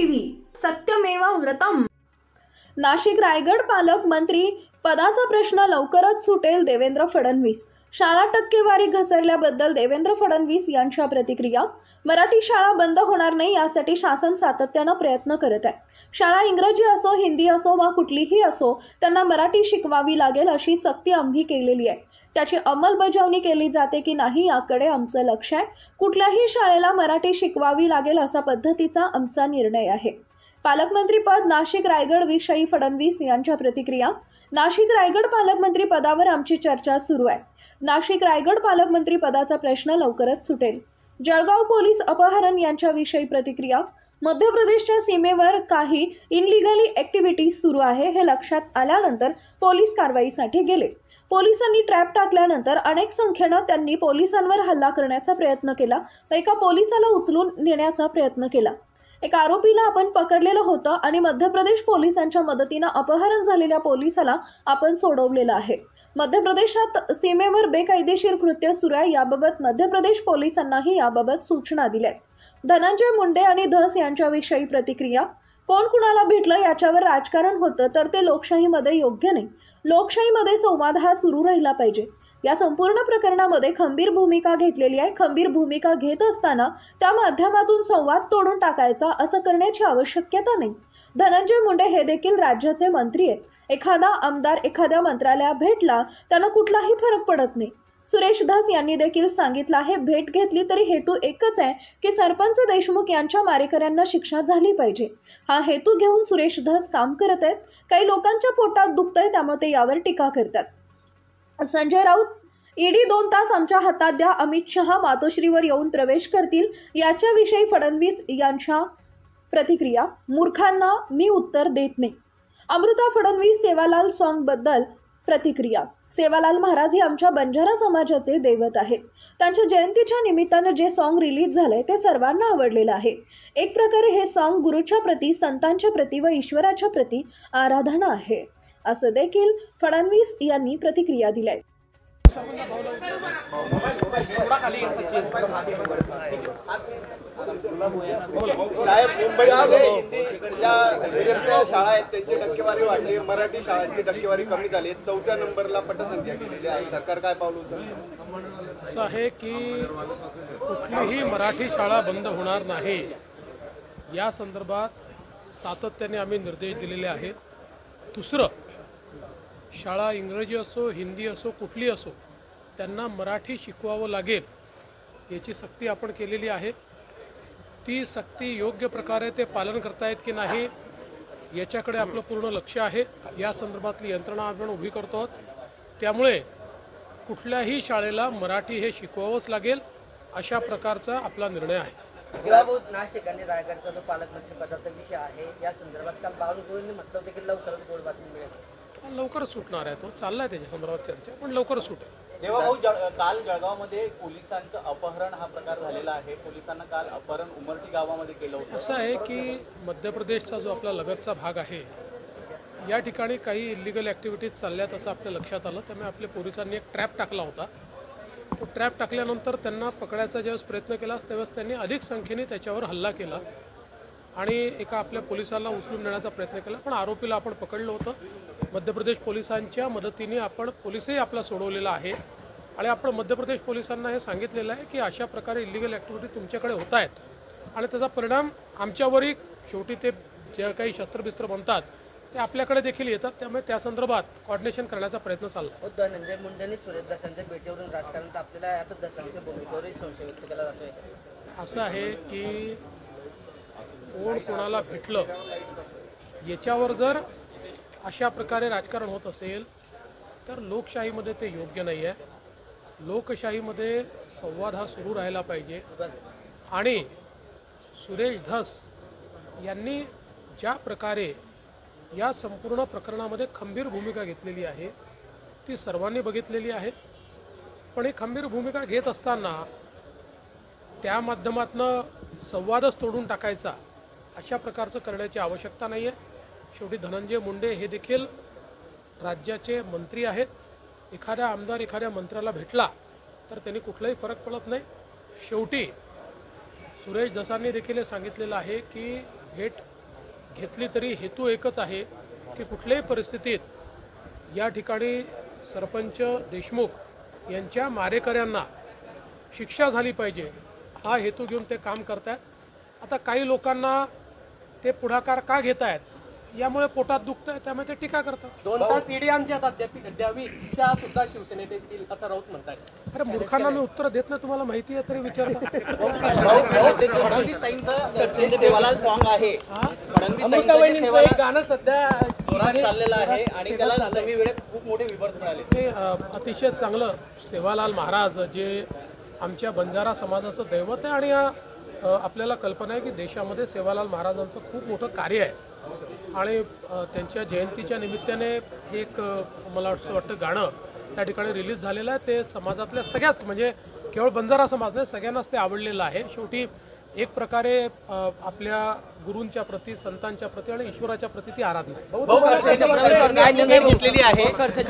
TV सत्यमेव व्रतम। नाशिक रायगड पालकमंत्री पदाचा प्रश्न लवकरच सुटेल, देवेंद्र फडणवीस। शाळा टक्केवारी घसरल्याबद्दल देवेंद्र फडणवीस यांच्या प्रतिक्रिया। मराठी शाळा बंद होणार नाही यासाठी शासन सातत्याने प्रयत्न करत आहे। शाळा इंग्रजी असो, हिंदी असो वा कुठलीही असो, त्यांना मराठी शिकवावी लागेल अशी सक्ती आम्ही केलेली आहे। त्याची अंमलबजावणी केली जाते की नाही याकडे आमचं लक्ष आहे। कुठल्याही शाळेला मराठी शिकवावी लागेल असा पद्धतीचा आमचा निर्णय आहे। पालकमंत्री पद नाशिक रायगड विषयी फडणवीस यांच्या प्रतिक्रिया। नाशिक रायगड पालकमंत्री पदावर आमची चर्चा सुरू आहे। नाशिक रायगड पालकमंत्री पदाचा प्रश्न लवकरच सुटेल। जळगाव पोलीस अपहरण यांच्याविषयी प्रतिक्रिया। मध्य प्रदेशच्या सीमेवर काही इनलिगली ॲक्टिव्हिटी सुरू आहे हे लक्षात आल्यानंतर पोलीस कारवाईसाठी गेले। पोलिसांनी ट्रॅप टाकल्यानंतर अनेक संख्येने त्यांनी पोलिसांवर हल्ला करण्याचा प्रयत्न केला व एका पोलिसाला उचलून नेण्याचा प्रयत्न केला। एक आरोपीला आपण पकडलेलं होतं आणि मध्य प्रदेश पोलिसांच्या मदतीने अपहरण झालेल्या पोलिसाला आपण सोडवलेलं आहे। मध्य प्रदेशात सीमेवर बेकायदेशीर कृत्य सुरू आहे, याबाबत मध्य प्रदेश पोलिसांनाही याबाबत सूचना दिल्या। धनंजय मुंडे आणि धस यांच्याविषयी प्रतिक्रिया। कोण कुणाला भेटलं याच्यावर राजकारण होतं तर ते लोकशाहीमध्ये योग्य नाही। लोकशाहीमध्ये संवाद हा सुरू राहिला पाहिजे। या संपूर्ण प्रकरणामध्ये खंबीर भूमिका घेतलेली आहे। खंबीर भूमिका घेत असताना त्या माध्यमातून संवाद तोडून टाकायचा असं करण्याची आवश्यकता नाही। धनंजय मुंडे हे देखील राज्याचे मंत्री आहेत। एखादा आमदार एखाद्या मंत्रालयात भेटला त्यांना कुठलाही फरक पडत नाही। सुरेश धस यांनी देखील सांगितलं आहे, भेट घेतली तरी हेतू एकच आहे की सरपंच देशमुख यांच्या मारेकऱ्यांना शिक्षा झाली पाहिजे। हा हेतू घेऊन सुरेश धस काम करत आहेत। काही लोकांच्या पोटात दुखतंय त्यामुळे ते यावर टीका करतात। संजय राऊत, ईडी 2 तास आमच्या हातात द्या, अमित शहा मातोश्रीवर येऊन प्रवेश करतील याच्याविषयी फडणवीस यांच्या प्रतिक्रिया। मूर्खांना मी उत्तर देत नाही। अमृता फडणवीस सेवालाल सॉन्ग बद्दल प्रतिक्रिया। सेवालाल महाराज हे आमच्या बंजारा समाजाचे दैवत आहेत। त्यांच्या जयंतीच्या निमित्ताने जे सॉन्ग रिलीज झाले ते सर्वांना आवडलेलं आहे। एक प्रकारे हे सॉन्ग गुरुच्या प्रती, संतांच्या प्रती व ईश्वराच्या प्रती आराधना आहे, असं देखील फडणवीस यांनी प्रतिक्रिया दिली आहे। साहेब, मुंबईमध्ये ज्या शाळा आहेत त्यांची टक्केवारी वाढली, मराठी शाळांची टक्केवारी कमी झाली, 4थ्या नंबरला पटसंख्या गेलेली आहे। सरकार काय पाऊल उचलतं? असं आहे की कुठलीही मराठी शाळा बंद होणार नाही या संदर्भात सातत्याने आम्ही निर्देश दिलेले आहेत। दुसरं, शाळा इंग्रजी असो, हिंदी असो, कुठली असो, त्यांना मराठी शिकवावं लागेल याची सक्ती आपण केलेली आहे। ती सक्ती योग्य प्रकारे ते पालन करतायत की नाही याच्याकडे आपलं पूर्ण लक्ष आहे। या संदर्भातली यंत्रणा आपण उभी करतो। त्यामुळे कुठल्याही शाळेला मराठी हे शिकवावंच लागेल अशा प्रकारचा आपला निर्णय आहे। नाशिक आणि रायगडचा जो पालकमंत्री पदाचा विषय आहे या संदर्भात काल बावनकुळेंनी म्हटलं होतं की लवकरच गोड बातमी मिळेल। लवकरच सुटणार आहे, तो चाललाय त्याच्या संदर्भात चर्चा, पण लवकरच सुटेल। देवाभाऊ, काल जळगावमध्ये पोलिसांचं अपहरण हा प्रकार झालेला आहे। पोलिसांना काल अपहरण उमरटी गावामध्ये केलं होतं। असं आहे की मध्य प्रदेशचा जो आपला लगतचा भाग आहे या ठिकाणी काही इलिगल ॲक्टिव्हिटीज चालल्यात असं आपल्या लक्षात आलं। त्यामुळे आपल्या पोलिसांनी एक ट्रॅप टाकला होता। तो ट्रॅप टाकल्यानंतर त्यांना पकडायचा ज्यावेळेस प्रयत्न केला त्यावेळेस त्यांनी अधिक संख्येने त्याच्यावर हल्ला केला आणि एका आपल्या पोलिसाला उचलून नेण्याचा प्रयत्न केला, पण आरोपीला आपण पकडलं होतं। मध्य प्रदेश पोलिसांच्या मदतीने आपण पोलिसही आपला सोडवलेला आहे आणि आपण मध्य प्रदेश पोलिसांना हे सांगितलेलं आहे की अशा प्रकारे इलिगल ॲक्टिव्हिटी तुमच्याकडे होत आहेत आणि त्याचा परिणाम आमच्यावरही, शेवटी ते जे काही शस्त्रबिस्त्र बनतात ते आपल्याकडे देखील येतात। त्यामुळे त्या संदर्भात कोऑर्डिनेशन करण्याचा प्रयत्न चालला। धनंजय मुंडेंनी सुरेश धसांच्या भेटीवरून राजकारण तापलेलं आहे, आता धसांच्या भूमिकेवरही संशय व्यक्त केला जातोय। असं आहे की कोण कोणाला भेटलं याच्यावर जर अशा प्रकारे राजकारण होत असेल तर लोकशाहीमध्ये ते योग्य नाही आहे। लोकशाहीमध्ये संवाद हा सुरू राहिला पाहिजे आणि सुरेश धस यांनी ज्या प्रकारे या संपूर्ण प्रकरणामध्ये खंबीर भूमिका घेतलेली आहे ती सर्वांनी बघितलेली आहे। पण ही खंबीर भूमिका घेत असताना त्या माध्यमातून संवादच तोडून टाकायचा अशा प्रकारचं करण्याची आवश्यकता नाही आहे। शेवटी धनंजय मुंडे हे देखील राज्याचे मंत्री आहेत। एखादा आमदार एखाद्या मंत्र्याला भेटला तर त्यांनी कुठलाही फरक पडत नाही। शेवटी सुरेश धसांनी देखील सांगितलेलं आहे की भेट घेतली तरी हेतू एकच आहे की कुठल्याही परिस्थितीत या ठिकाणी सरपंच देशमुख यांच्या मारेकऱ्यांना शिक्षा झाली पाहिजे हा हेतू घेऊन ते काम करतात. आता काही लोकांना ते पुढाकार का घेत आहेत यामुळे पोटात दुखतं त्यामुळे ते टीका करतात. 2 तास ईडी आमच्या हातात द्यावी दिशा सुद्धा शिवसेनेत येतील असं राऊत म्हणतात. अरे मूर्खांना मी उत्तर देत नाही, तुम्हाला माहिती आहे तरी विचारता. फडणवीसांचं चर्चेत सेवालाल सॉन्ग आहे. अमृताबाईंचं एक गाणं सध्या जोरात चाललेलं आहे आणि त्याला नवी वेळेत खूप मोठे विवर्त मिळाले. हे अतिशय चांगलं सेवालाल महाराज जे आमच्या बंजारा समाजाचं दैवत आहे आणि आपल्याला कल्पना आहे की देशामध्ये सेवालाल महाराजांचं खूप मोठं कार्य आहे आणि त्यांच्या जयंतीच्या निमित्ताने एक मला असं वाटतं गाणं त्या ठिकाणी रिलीज झालेलं आहे. ते समाजातल्या सगळ्याच म्हणजे केवळ बंजारा समाज नाही सगळ्यांनाच ते आवडलेलं आहे. शेवटी एक प्रकारे आपल्या गुरूंच्या प्रती संतांच्या प्रती आणि ईश्वराच्या प्रती ती आराधना आहे. भाऊ, खडसेंच्या प्रवेशावर काय निर्णय घेतलेली आहे? खडसे